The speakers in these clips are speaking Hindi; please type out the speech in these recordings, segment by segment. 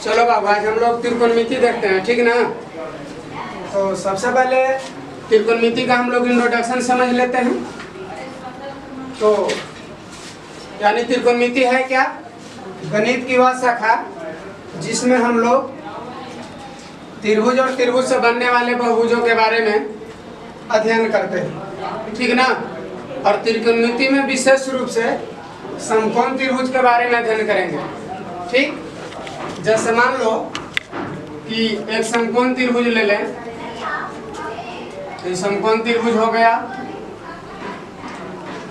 चलो बाबू, आज हम लोग त्रिकोणमिति देखते हैं, ठीक ना। तो सबसे पहले त्रिकोणमिति का हम लोग इंट्रोडक्शन समझ लेते हैं। तो यानी त्रिकोणमिति है क्या? गणित की वह शाखा जिसमें हम लोग त्रिभुज और त्रिभुज से बनने वाले बहुभुजों के बारे में अध्ययन करते हैं, ठीक ना। और त्रिकोणमिति में विशेष रूप से समकोण त्रिभुज के बारे में अध्ययन करेंगे, ठीक। जैसे मान लो कि एक समकोण त्रिभुज ले लें, तो समकोण त्रिभुज हो गया।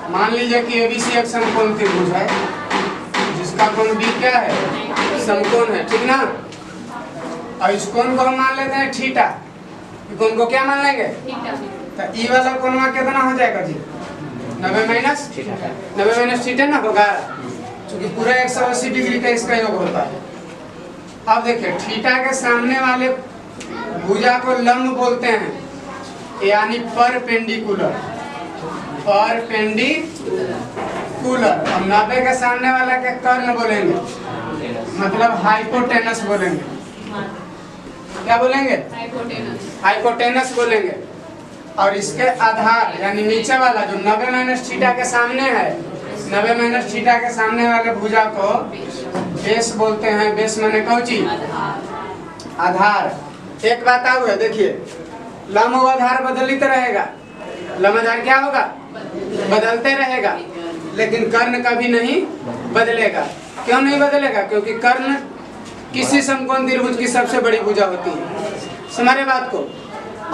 मान लीजिए कि ABC एक समकोण त्रिभुज है जिसका कोण B क्या है? समकोण है, ठीक ना। और इस कोण को हम मान लेते हैं थीटा। कोण को क्या मान लेंगे? तो ई वाला कोण कितना हो जाएगा जी? 90 माइनस थीटा ना होगा, क्योंकि पूरा 180 डिग्री का इसका योग होता है। अब देखिए, थीटा के सामने वाले भुजा को लंब बोलते हैं, यानी परपेंडिकुलर। और 90 के सामने वाला के कर्ण बोलेंगे, मतलब हाइपोटेनस बोलेंगे। क्या बोलेंगे? हाइपोटेनस बोलेंगे। और इसके आधार यानी नीचे वाला जो 90 माइनस थीटा के सामने है, 90 माइनस थीटा के सामने वाले भुजा को बेस बोलते हैं। बेस माने कौची? आधार। एक बात आऊ है, देखिए, लंब आधार बदलित रहेगा। लंब आधार क्या होगा? बदलते रहेगा, लेकिन कर्ण कभी नहीं बदलेगा। क्यों नहीं बदलेगा? क्योंकि कर्ण किसी समकोण त्रिभुज की सबसे बड़ी भुजा होती है। समझे बात को।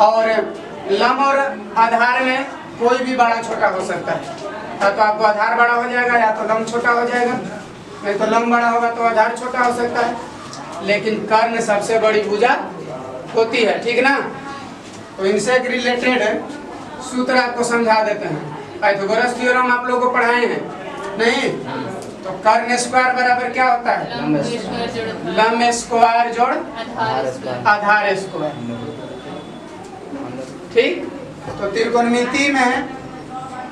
और लंब और आधार में कोई भी बड़ा छोटा हो सकता है। या तो आपको आधार बड़ा हो जाएगा या तो लंब छोटा हो जाएगा, नहीं तो लंब बड़ा होगा तो आधार छोटा हो सकता है। लेकिन कर्ण सबसे बड़ी भुजा होती है, ठीक ना। तो इनसे रिलेटेड सूत्र आपको समझा देते हैं। पाइथागोरस थ्योरम आप लोगों को पढ़ाए हैं नहीं? तो कर्ण स्क्वायर बराबर क्या होता है? लंब स्क्वायर जोड़ आधार स्क्वायर, ठीक। तो त्रिकोणमिति में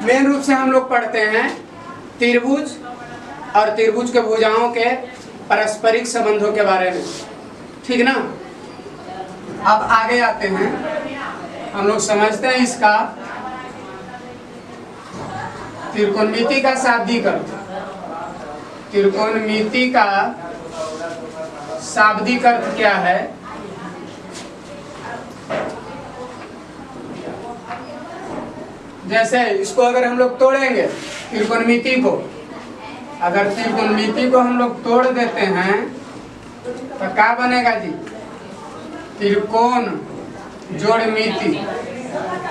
मेन रूप से हम लोग पढ़ते हैं त्रिभुज और त्रिभुज के भुजाओं के पारस्परिक संबंधों के बारे में, ठीक ना। अब आगे आते हैं, हम लोग समझते हैं इसका त्रिकोणमिति का शाब्दिक अर्थ। त्रिकोणमिति का शाब्दिक अर्थ क्या है? जैसे इसको अगर हम लोग तोड़ेंगे, त्रिकोणमिति को अगर त्रिकोणमिति को हम लोग तोड़ देते हैं तो क्या बनेगा जी? त्रिकोण जोड़ मिति।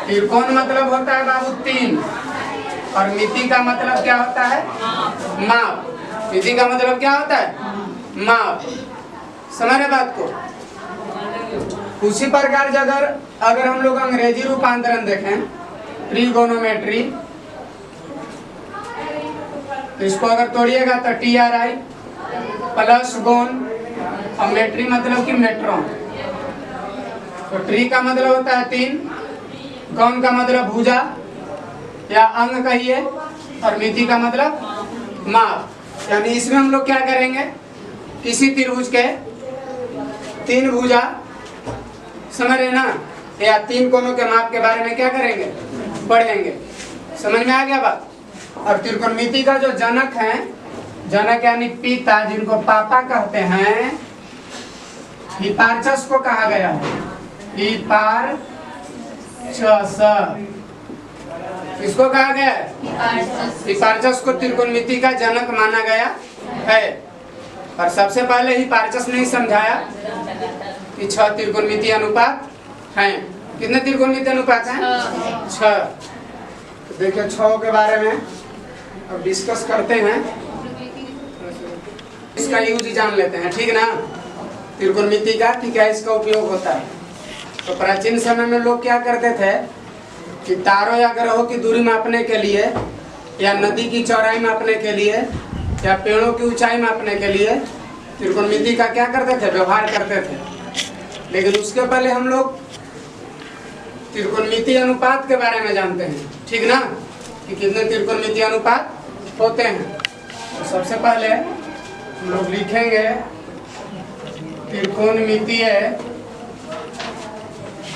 त्रिकोण मतलब होता है बाबू 3, और मिति का मतलब क्या होता है? माप। मिति का मतलब क्या होता है? माप। समझ रहे बात को। उसी प्रकार अगर हम लोग अंग्रेजी रूपांतरण देखें, ट्रिगोनोमेट्री, इसको अगर तोड़िएगा तो TRI प्लस गोन, और मेट्री मतलब कि मेट्रॉन। तो ट्री का मतलब होता है 3, गोन का मतलब भुजा या अंग कहिए, और मिति का मतलब माप। यानी इसमें हम लोग क्या करेंगे? किसी त्रिभुज के 3 भुजा, समझ रहे ना, या 3 कोनों के माप के बारे में क्या करेंगे? पढ़ेंगे। समझ में आ गया बात। और त्रिकोणमिति का जो जनक है, जनक यानी पिता, जिनको पापा कहते हैं, हिपार्चस को कहा गया है। हिपार्चस किसको कहा गया है? हिपार्चस को त्रिकोणमिति का जनक माना गया है। और सबसे पहले हिपार्चस ने समझाया कि 6 त्रिकोणमिति अनुपात हैं। कितने त्रिकोणमिति अनुपात हैं? 6। तो देखिए 6 के बारे में अब डिस्कस करते हैं, इसका यूज जान लेते हैं, ठीक ना। त्रिकोणमिति का कि क्या इसका उपयोग होता है। तो प्राचीन समय में लोग क्या करते थे कि तारों या ग्रहों की दूरी मापने के लिए, या नदी की चौड़ाई मापने के लिए, या पेड़ों की ऊंचाई मापने के लिए त्रिकोणमिति का क्या करते थे? व्यवहार करते थे। लेकिन उसके पहले हम लोग त्रिकोणमिति अनुपात के बारे में जानते हैं, ठीक ना, कि कितने त्रिकोणमिति अनुपात होते हैं। तो सबसे पहले हम लोग लिखेंगे त्रिकोणमितीय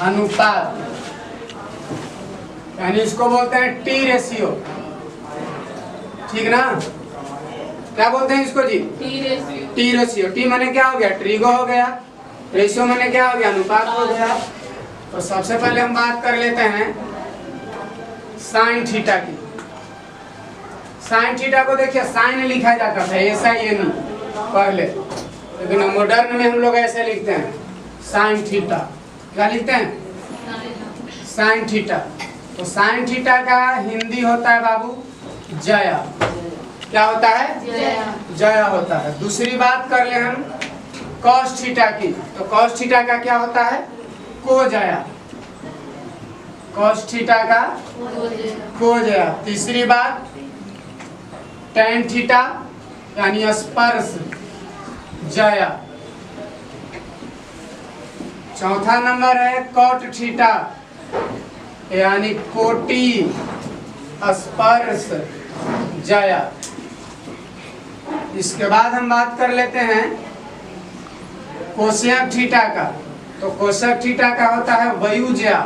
अनुपात, यानी इसको बोलते हैं टी रेशियो, ठीक ना? क्या बोलते हैं इसको जी? T ratio. टी माने क्या हो गया? ट्रिगो हो गया। रेशियो माने क्या हो गया? अनुपात हो गया। तो सबसे पहले हम बात कर लेते हैं साइन थीटा की। साइन थीटा को देखिए साइन लिखा जाता था, ऐसा ये नहीं पहले, लेकिन मॉडर्न में हम लोग ऐसे लिखते हैं साइन थीटा। क्या लिखते हैं? Sine theta. तो साइन थीटा का हिंदी होता है बाबू जया। क्या होता है? जया होता है। दूसरी बात कर ले हम कॉस थीटा की, तो कॉस थीटा का क्या होता है? कोजया। कॉस थीटा का कोजया। तीसरी बात टैन थीटा यानी स्पर्श जया। चौथा नंबर है कॉट थीटा यानी कोटि स्पर्श जया। इसके बाद हम बात कर लेते हैं कोसेक थीटा का, तो कोसेक थीटा का होता है वायुजया।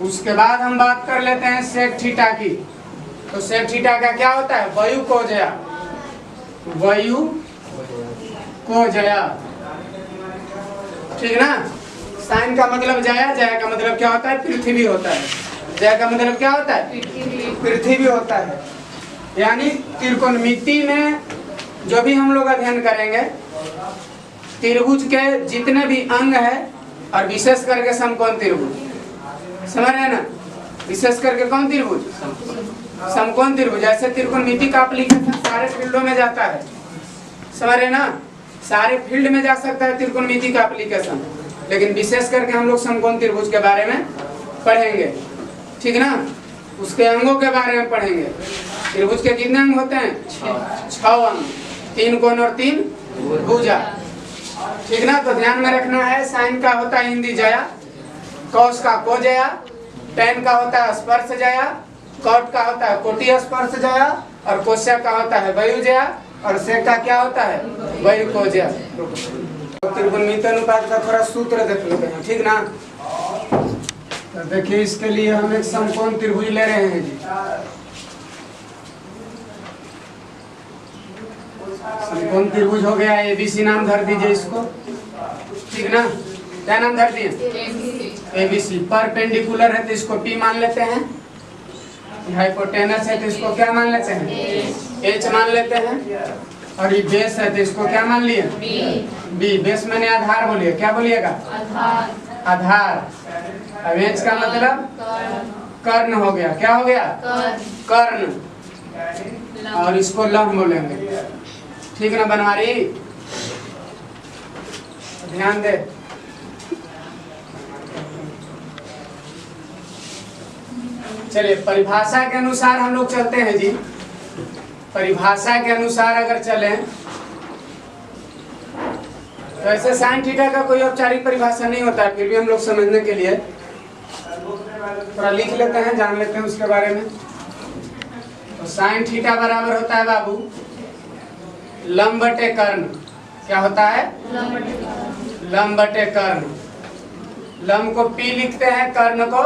उसके बाद हम बात कर लेते हैं सेक थीटा की, तो सेक थीटा का क्या होता है? वायु कोजया। वायु कोजया, ठीक ना? साइन का मतलब जया, जया का मतलब क्या होता है? पृथ्वी होता है। जया का मतलब क्या होता है? पृथ्वी होता है। यानी त्रिकोणमिति में जो भी हम लोग अध्ययन करेंगे, त्रिभुज के जितने भी अंग है और विशेष करके समकोण त्रिभुज, समझ रहे हैं ना? विशेष करके कौन त्रिभुज? समकोण त्रिभुज। जैसे त्रिकोणमिति का एप्लीकेशन सारे फील्डों में जाता है, समझ रहे ना? सारे फील्ड में जा सकता है त्रिकोणमिति का एप्लीकेशन, लेकिन विशेष करके हम लोग समकोण त्रिभुज के बारे में पढ़ेंगे, ठीक ना? उसके अंगों के बारे में पढ़ेंगे। त्रिभुज के कितने अंग होते हैं? 6 अंग, 3 कोण और 3 भुजा, ठीक ना? तो ध्यान में रखना है साइन का होता है हिंदी जया, कॉस का कोजया, टैन का होता है स्पर्श जया, कॉट का होता है कोटि स्पर्श जया, और कोसेक का होता है वायुजया, और सेक का क्या होता है? वायु कोजया। त्रिकोणमिति अनुपात का थोड़ा सूत्र देख लेते हैं, ठीक ना? तो देखिए इसके लिए हम एक समकोण त्रिभुज ले रहे हैं जी। समकोण त्रिभुज हो गया, एबीसी नाम धर दीजिए इसको, ठीक ना? क्या नाम धर दिए? एबीसी। परपेंडिकुलर है तो इसको पी मान लेते हैं, हाइपोटेनस है तो इसको क्या मान लेते हैं? एच मान लेते हैं, और ये बेस है तो इसको क्या मान लिए? बी। बेस मैंने आधार बोलिए, क्या बोलिएगा? आधार। अब एच का मतलब कर्ण हो गया। क्या हो गया? कर्ण। और इसको लंब बोलेंगे, ठीक ना बनवारी? ध्यान दे। चलिए परिभाषा के अनुसार हम लोग चलते हैं जी। परिभाषा के अनुसार अगर चलें तो ऐसे साइन थीटा का कोई औपचारिक परिभाषा नहीं होता है, फिर भी हम लोग समझने के लिए थोड़ा लिख लेते हैं, जान लेते हैं उसके बारे में। तो साइन थीटा बराबर होता है बाबू लंब बटे कर्ण। क्या होता है? लंब बटे कर्ण। लंब को P लिखते हैं, कर्ण को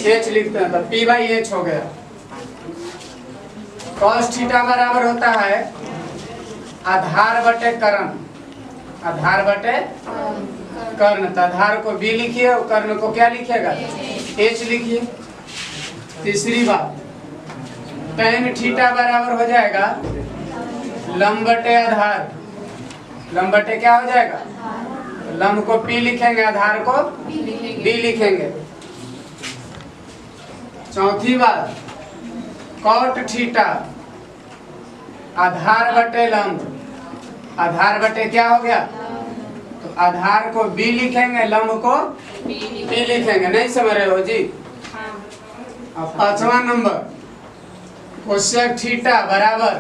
H लिखते हैं, तो P/H हो गया। cos थीटा बराबर होता है आधार बटे कर्ण। आधार बटे कर्ण, तो आधार को B लिखिए और कर्ण को क्या लिखिएगा? H लिखिए। तीसरी बात tan थीटा बराबर हो जाएगा लंब बटे आधार। लंब बटे क्या हो जाएगा? लंब को P लिखेंगे, आधार को B लिखेंगे। चौथी बात cot थीटा आधार बटे लंब। आधार बटे क्या हो गया? तो आधार को B लिखेंगे, लंब को P लिखेंगे। नहीं समझ रहे हो जी? अब पांचवा नंबर कोसेक थीटा बराबर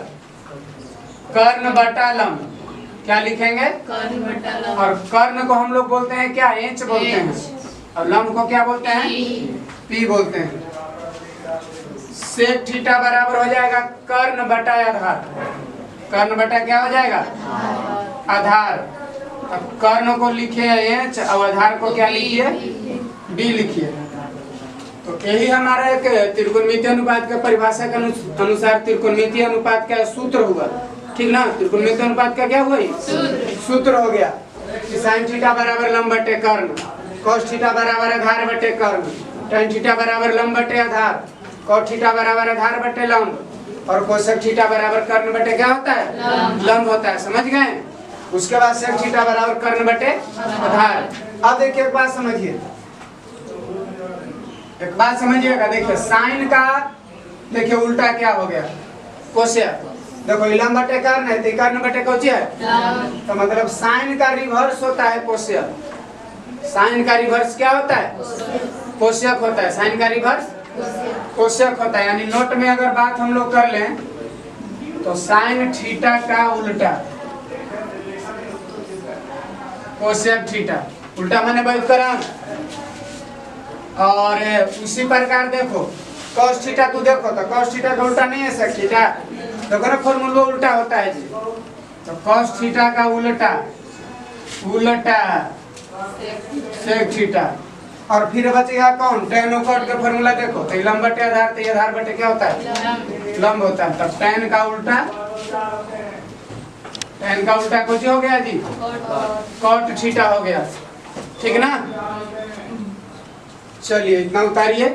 कर्ण बटा लंब। क्या लिखेंगे? कर्ण बटा लंब। और कर्ण को हम लोग बोलते हैं क्या? एच बोलते हैं, और लंब को क्या बोलते हैं? पी बोलते हैं। सेक थीटा बराबर हो जाएगा कर्ण बटा आधार। कर्ण बटा क्या हो जाएगा आधार। अब कर्ण को लिखिए एच और आधार को क्या लिखिए बी लिखिए। तो यही हमारा एक त्रिकोणमितीय अनुपात के परिभाषा के अनुसार त्रिकोणमितीय अनुपात का सूत्र हुआ, ठीक ना। त्रिकोणमितीय अनुपात का क्या हुआ सूत्र हो गया कि साइन थीटा बराबर लंब बटे कर्ण, कॉस थीटा बराबर आधार बटे कर्ण, tan थीटा बराबर लंब बटे आधार, cot थीटा बराबर आधार बटे लंब, और कोसेक थीटा बराबर कर्ण बटे क्या होता है लंब होता है। समझ गए। उसके बाद सेक थीटा बराबर कर्ण बटे आधार। अब देखिए एक बात समझिए, एक बात समझिएगा। देखिए साइन का देखिए उल्टा क्या हो गया कोसेक। देखो लंब बटे कर्ण है तो कर्ण बटे कोची है, तो मतलब साइन का रिवर्स होता है कोसेक। साइन का रिवर्स क्या होता है कोसेक होता है। साइन का रिवर्स कोसेक होता है। यानी नोट में अगर बात हम लोग कर लें तो साइन थीटा का उल्टा कोसेक थीटा, उल्टा मैंने बात करा। और उसी प्रकार देखो cos थीटा, तू देखो तो cos थीटा का उल्टा नहीं है sec थीटा, देखो ना फॉर्मूला उल्टा होता है जी। तो cos थीटा का उल्टा उल्टा sec थीटा, और फिर बचेगा कौन tan और cot का फॉर्मूला देखो तो लंब बटे आधार, तो आधार बटे क्या होता है लंब होता है। तब tan का उल्टा, tan का उल्टा कुछ हो गया जी cot थीटा हो गया, ठीक ना। चलिए इतना उतारिए।